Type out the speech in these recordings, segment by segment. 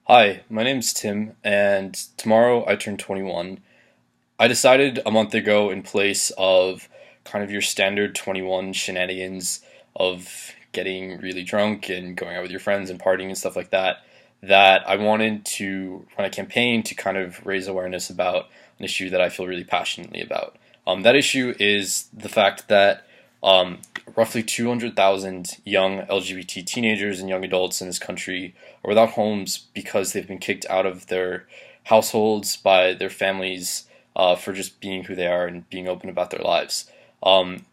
Hi, my name's Tim, and tomorrow I turn 21. I decided a month ago, in place of kind of your standard 21 shenanigans of getting really drunk and going out with your friends and partying and stuff like that, that I wanted to run a campaign to kind of raise awareness about an issue that I feel really passionately about. That issue is the fact that um, roughly 200,000 young LGBT teenagers and young adults in this country are without homes because they've been kicked out of their households by their families for just being who they are and being open about their lives. Um,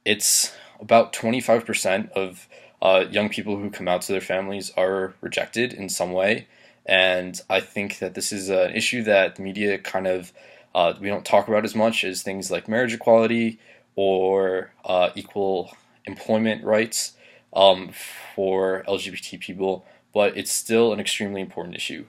it's about 25% of young people who come out to their families are rejected in some way. And I think that this is an issue that the media kind of we don't talk about as much as things like marriage equality or equal employment rights for LGBT people, but it's still an extremely important issue.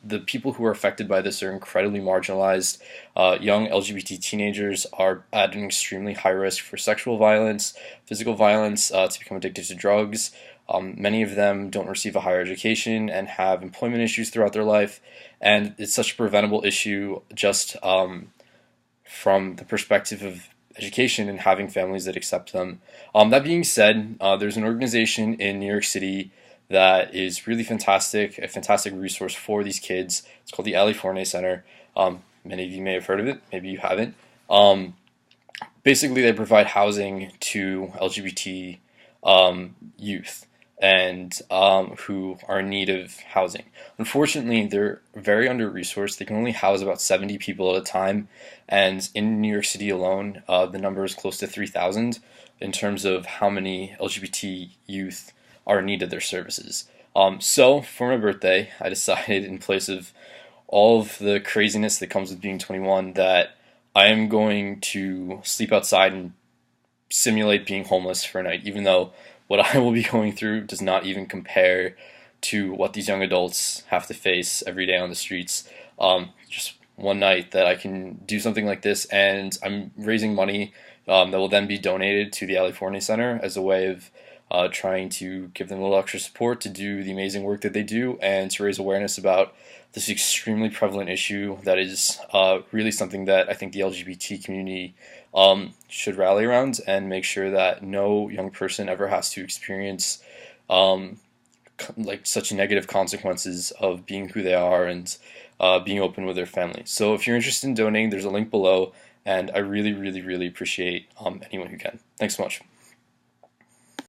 The people who are affected by this are incredibly marginalized. Young LGBT teenagers are at an extremely high risk for sexual violence, physical violence, to become addicted to drugs. Many of them don't receive a higher education and have employment issues throughout their life, and it's such a preventable issue just from the perspective of education and having families that accept them. That being said, there's an organization in New York City that is really fantastic, a fantastic resource for these kids. It's called the Ali Forney Center. Many of you may have heard of it, maybe you haven't. Um, Basically, they provide housing to LGBT youth and who are in need of housing. Unfortunately, they're very under-resourced. They can only house about 70 people at a time, and in New York City alone, the number is close to 3,000 in terms of how many LGBT youth are in need of their services. So, for my birthday, I decided, in place of all of the craziness that comes with being 21, that I am going to sleep outside and simulate being homeless for a night, even though what I will be going through does not even compare to what these young adults have to face every day on the streets. Just one night that I can do something like this, and I'm raising money that will then be donated to the Ali Forney Center as a way of trying to give them a little extra support to do the amazing work that they do and to raise awareness about this extremely prevalent issue that is really something that I think the LGBT community should rally around and make sure that no young person ever has to experience um, like such negative consequences of being who they are and being open with their family. So if you're interested in donating, there's a link below, and I really, really, really appreciate anyone who can. Thanks so much.